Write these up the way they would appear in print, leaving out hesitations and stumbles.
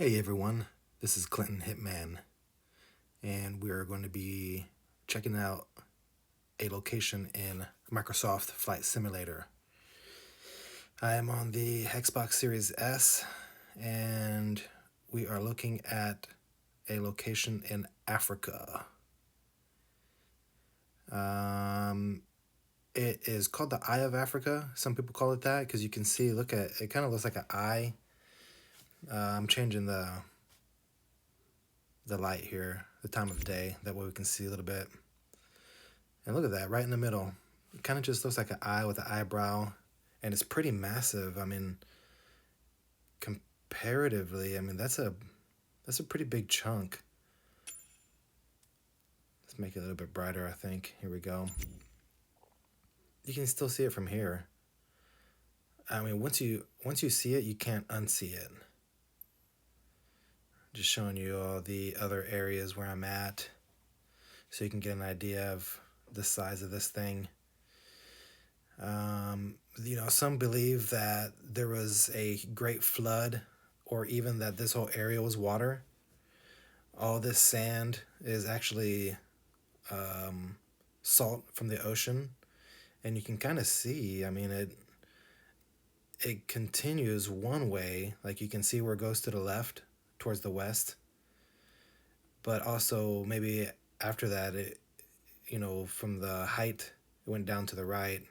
Hey everyone, this is Clinton Hitman, and we're going to be checking out a location in Microsoft Flight Simulator. I am on the Xbox Series S, and we are looking at a location in Africa. It is called the Eye of Africa. Some people call it that because you can see, look at it, kind of looks like an eye. I'm changing the light here, the time of day, that way we can see a little bit. And look at that, right in the middle. It kind of just looks like an eye with an eyebrow, and it's pretty massive. I mean, comparatively, that's a pretty big chunk. Let's make it a little bit brighter, I think. Here we go. You can still see it from here. I mean, once you see it, you can't unsee it. Just showing you all the other areas where I'm at, so you can get an idea of the size of this thing. Some believe that there was a great flood, or even that this whole area was water. All this sand is actually salt from the ocean, and you can kind of see. I mean, it continues one way, like you can see where it goes to the left, towards the west. But also maybe after that, from the height, it went down to the right.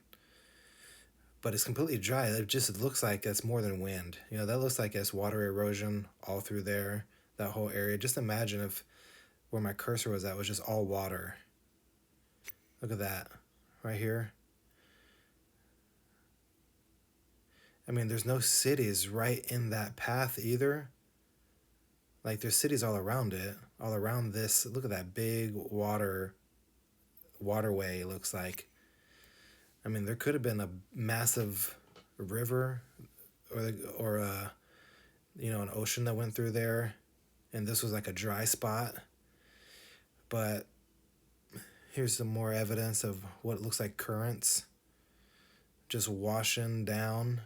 But it's completely dry. It looks like it's more than wind. That looks like it's water erosion all through there, that whole area. Just imagine if where my cursor was at was just all water. Look at that, right here. I mean, there's no cities right in that path either. Like, there's cities all around it, all around this. Look at that big waterway, it looks like. I mean, there could have been a massive river or an ocean that went through there, and this was like a dry spot. But here's some more evidence of what looks like currents just washing down,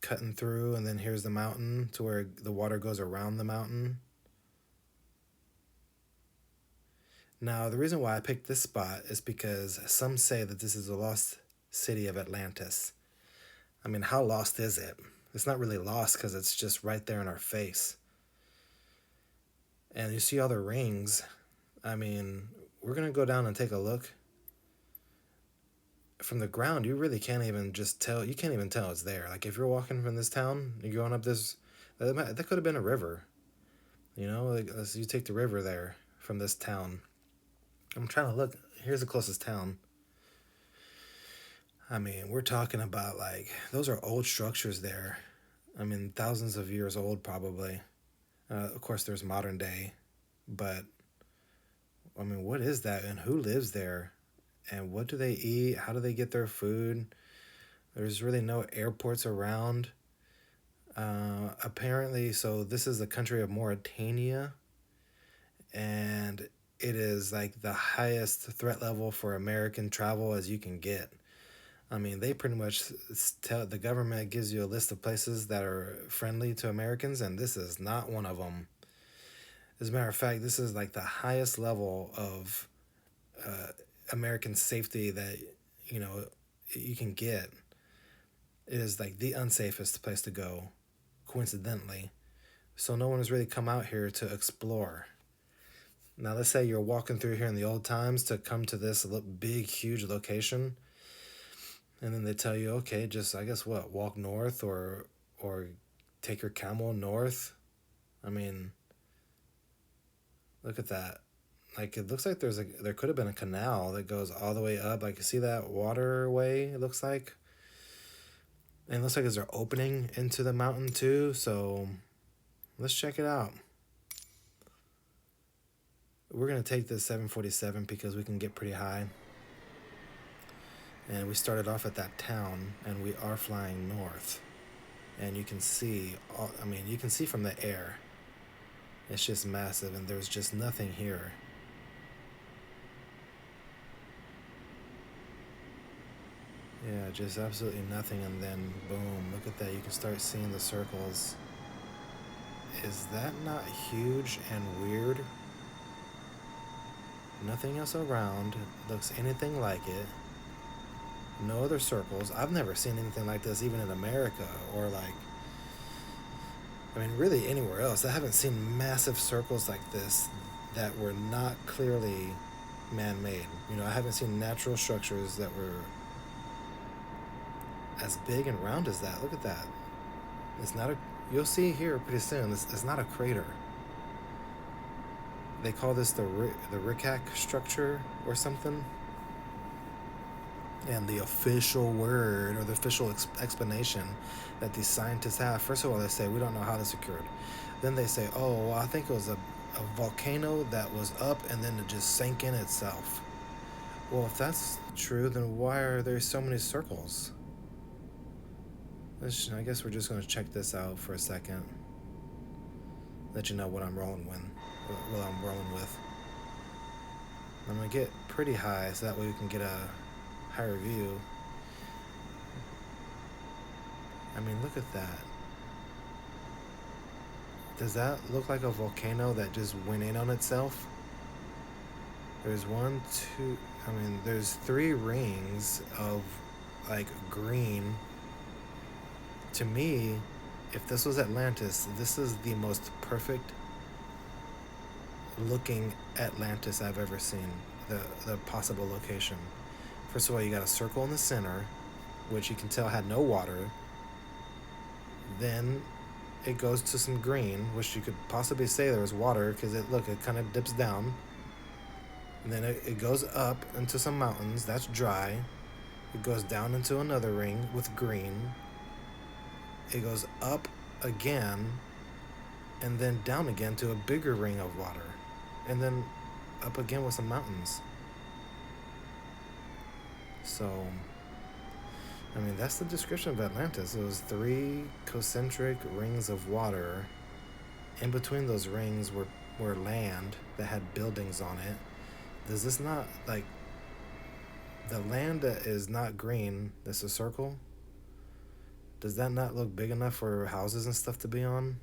cutting through, and then here's the mountain to where the water goes around the mountain. Now, the reason why I picked this spot is because some say that this is the lost city of Atlantis. I mean, how lost is it? It's not really lost because it's just right there in our face. And you see all the rings. I mean, we're going to go down and take a look. From the ground, you really can't even just tell. You can't even tell it's there. Like, if you're walking from this town, you're going up this, that could have been a river. Like, you take the river there from this town. I'm trying to look. Here's the closest town. I mean, we're talking about, like, those are old structures there. I mean, thousands of years old, probably. Of course, there's modern day. But, I mean, what is that? And who lives there? And what do they eat? How do they get their food? There's really no airports around. Apparently, so this is the country of Mauritania. And it is like the highest threat level for American travel as you can get. I mean, they pretty much tell the government gives you a list of places that are friendly to Americans, and this is not one of them. As a matter of fact, this is like the highest level of American safety that you can get. It is like the unsafest place to go, coincidentally. So no one has really come out here to explore. Now, let's say you're walking through here in the old times to come to this big, huge location, and then they tell you, okay, just, I guess, walk north or take your camel north. I mean, look at that. Like, it looks like there could have been a canal that goes all the way up. Like, you see that waterway, it looks like? And it looks like there's an opening into the mountain, too, so let's check it out. We're going to take this 747 because we can get pretty high. And we started off at that town, and we are flying north. And you can see, you can see from the air. It's just massive, and there's just nothing here. Yeah, just absolutely nothing, and then boom, look at that. You can start seeing the circles. Is that not huge and weird? Nothing else around looks anything like it. No other circles. I've never seen anything like this even in America or like, I mean, really anywhere else. I haven't seen massive circles like this that were not clearly man-made. You know, I haven't seen natural structures that were as big and round as that. Look at that. It's not a. You'll see here pretty soon. It's not a crater. They call this the Rickack structure or something. And the official word or the official explanation that these scientists have, first of all, they say we don't know how this occurred. Then they say, oh, well, I think it was a volcano that was up and then it just sank in itself. Well, if that's true, then why are there so many circles? I guess we're just going to check this out for a second. Let you know what I'm rolling with. I'm going to get pretty high so that way we can get a higher view. I mean, look at that. Does that look like a volcano that just went in on itself? There's there's 3 rings of like green. To me, if this was Atlantis, this is the most perfect looking Atlantis I've ever seen. The possible location. First of all, you got a circle in the center, which you can tell had no water. Then it goes to some green, which you could possibly say there was water because it kind of dips down. And then it goes up into some mountains. That's dry. It goes down into another ring with green. It goes up again and then down again to a bigger ring of water. And then up again with some mountains. So, I mean, that's the description of Atlantis. It was 3 concentric rings of water. In between those rings were land that had buildings on it. Does this not, like, the land that is not green, that's a circle, does that not look big enough for houses and stuff to be on?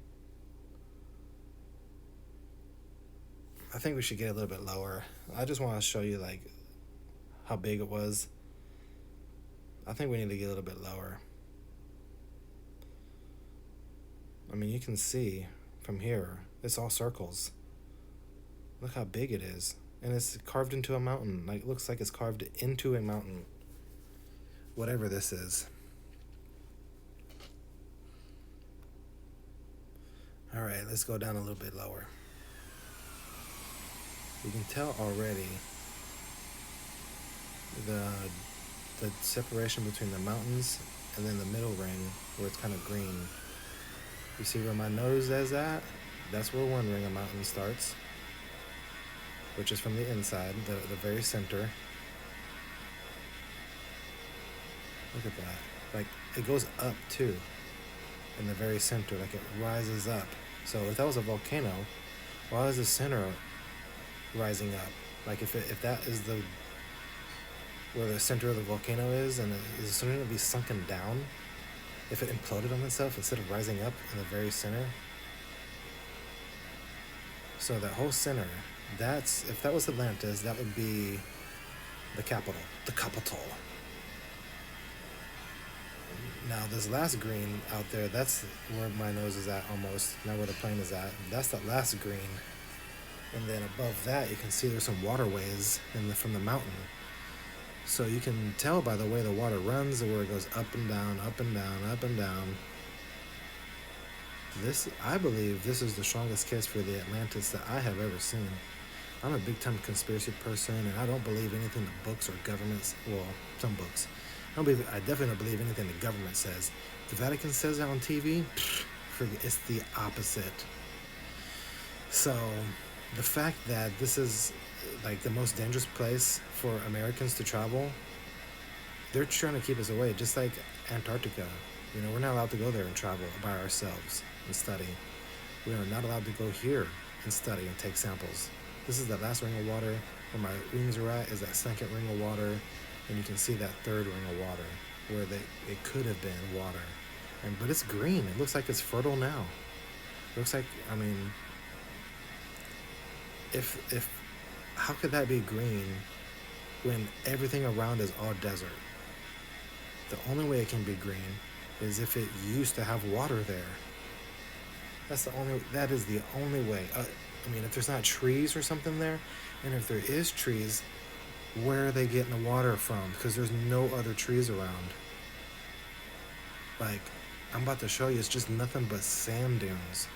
I think we should get a little bit lower. I just want to show you, like, how big it was. I think we need to get a little bit lower. I mean, you can see from here, it's all circles. Look how big it is. And it's carved into a mountain. Like, it looks like it's carved into a mountain. Whatever this is. Alright, let's go down a little bit lower. You can tell already the separation between the mountains and then the middle ring where it's kind of green. You see where my nose is at? That's where one ring of mountain starts, which is from the inside, the very center. Look at that. Like, it goes up too in the very center, like it rises up. So if that was a volcano, why is the center rising up? Like, if that is where the center of the volcano is, and is it going to be sunken down if it imploded on itself instead of rising up in the very center? So that whole center, if that was Atlantis, that would be the capital. Now this last green out there, that's where my nose is at almost, not where the plane is at. That's the last green. And then above that, you can see there's some waterways from the mountain. So you can tell by the way the water runs, where it goes up and down, up and down, up and down. I believe this is the strongest case for the Atlantis that I have ever seen. I'm a big-time conspiracy person, and I don't believe anything the books or governments, well, some books. I definitely don't believe anything the government says. The Vatican says that on TV, it's the opposite. So the fact that this is like the most dangerous place for Americans to travel, they're trying to keep us away, just like Antarctica. You know, we're not allowed to go there and travel by ourselves and study. We are not allowed to go here and study and take samples. This is the last ring of water. Where my rings are at is that second ring of water, and you can see that third ring of water where it could have been water. But it's green. It looks like it's fertile now. Looks like, I mean, if how could that be green when everything around is all desert? The only way it can be green is if it used to have water there. That is the only way. I mean, if there's not trees or something there, and if there is trees, where are they getting the water from? Because there's no other trees around. Like, I'm about to show you, it's just nothing but sand dunes.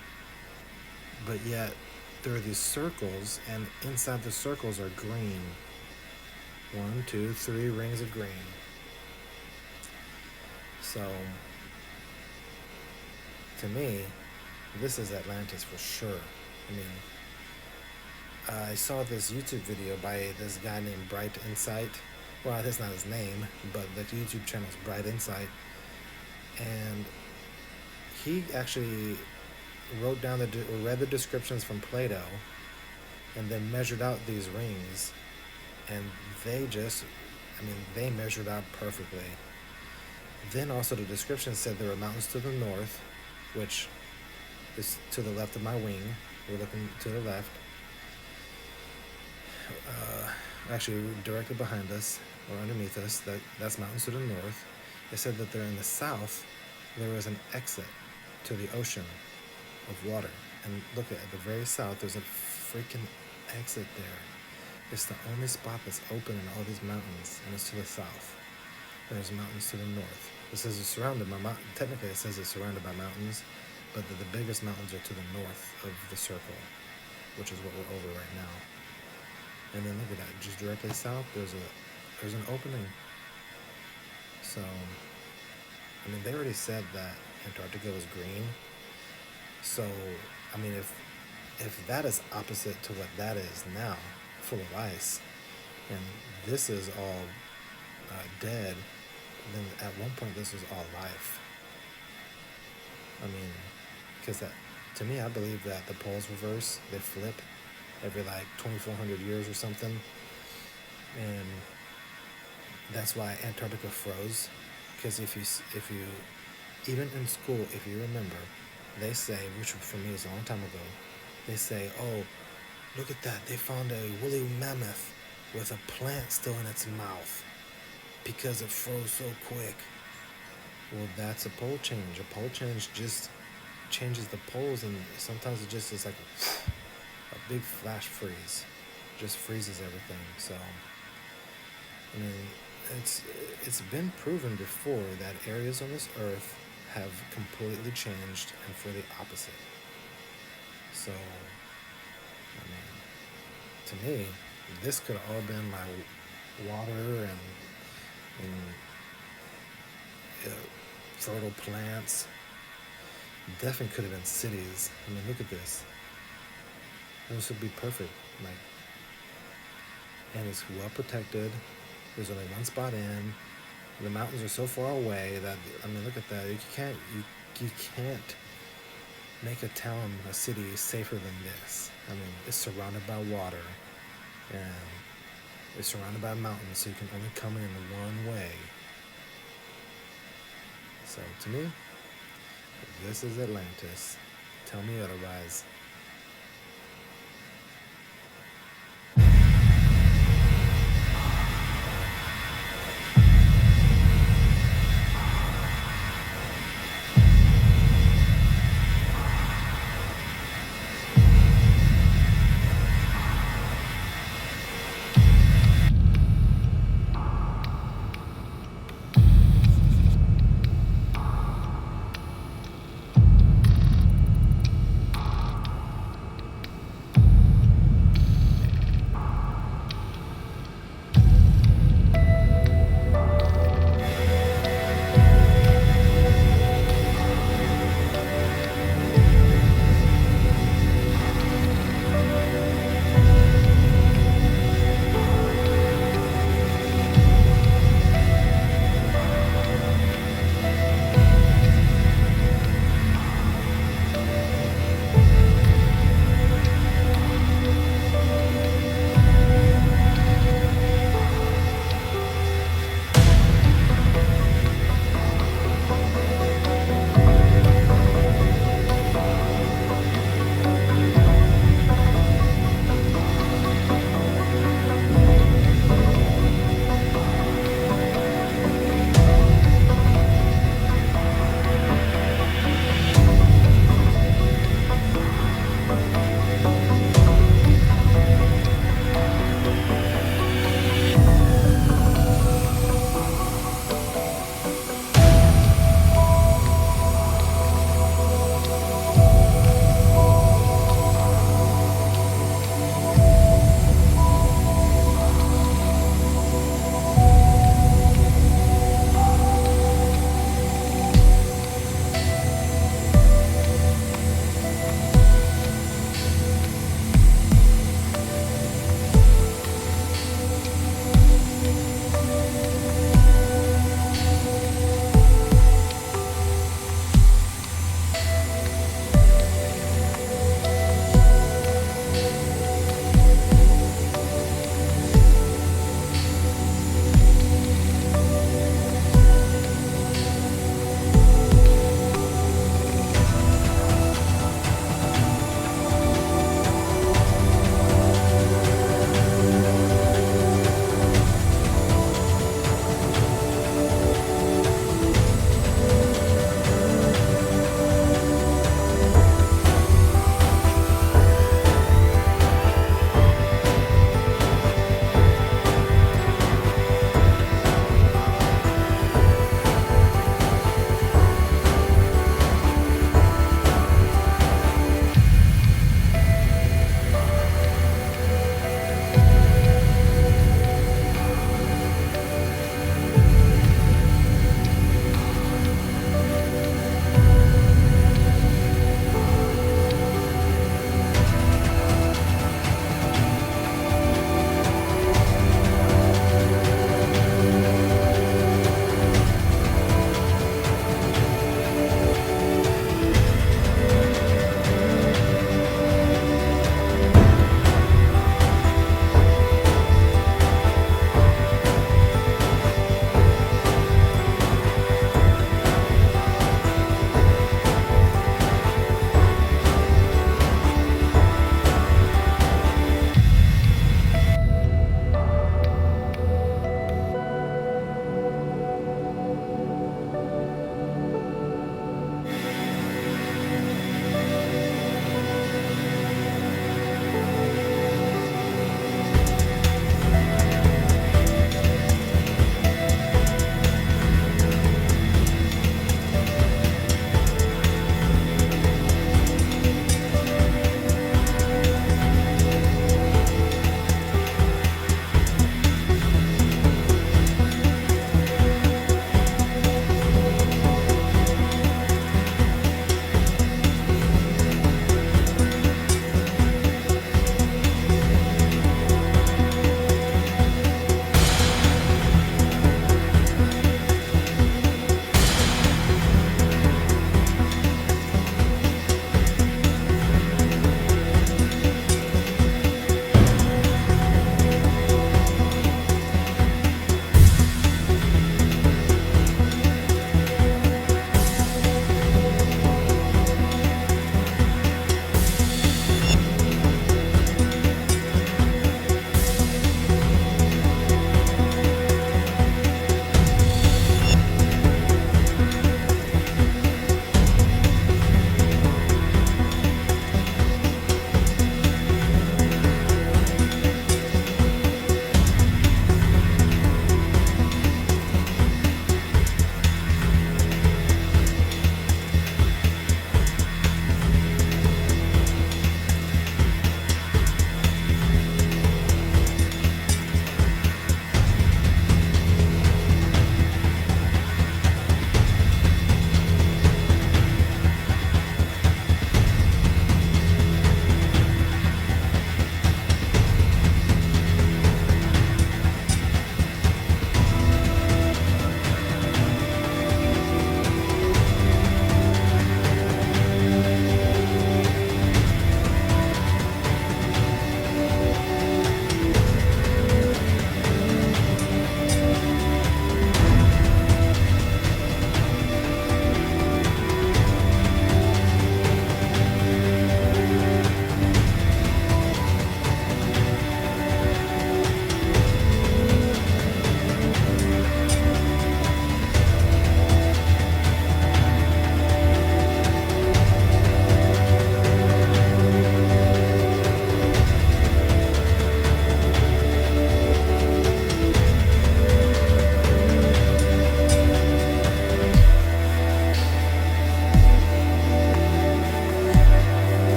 But yet, there are these circles, and inside the circles are green. 1, 2, 3 rings of green. So, to me, this is Atlantis for sure. I mean, I saw this YouTube video by this guy named Bright Insight. Well, that's not his name, but the YouTube channel is Bright Insight. And he actually wrote down read the descriptions from Plato, and then measured out these rings, and they measured out perfectly. Then also the description said there were mountains to the north, which is to the left of my wing. We're looking to the left. Actually, directly behind us or underneath us. That's mountains to the north. It said that there in the south there was an exit to the ocean of water. And look at the very south. There's a freaking exit there. It's the only spot that's open in all these mountains, and it's to the south. There's mountains to the north. It says it's surrounded by technically it says it's surrounded by mountains, but the biggest mountains are to the north of the circle, which is what we're over right now. And then look at that, just directly south, there's an opening. So, I mean, they already said that Antarctica was green. So, I mean, if that is opposite to what that is now, full of ice, and this is all dead, then at one point this was all life. I mean, because to me, I believe that the poles reverse, they flip every like 2,400 years or something, and that's why Antarctica froze. Because if you even in school, if you remember, they say, which for me is a long time ago, they say, oh, look at that, they found a woolly mammoth with a plant still in its mouth because it froze so quick. Well, that's a pole change. A pole change just changes the poles, and sometimes it just is like a big flash freeze. Just freezes everything. So, I mean, it's been proven before that areas on this earth have completely changed and for the opposite. So, I mean, to me, this could have all been like water and fertile plants. Definitely could have been cities. I mean, look at this. This would be perfect. Like, and it's well protected. There's only one spot in. The mountains are so far away that, I mean, look at that. You can't make a town, a city safer than this. I mean, it's surrounded by water, and it's surrounded by mountains, so you can only come in one way. So to me, this is Atlantis. Tell me otherwise.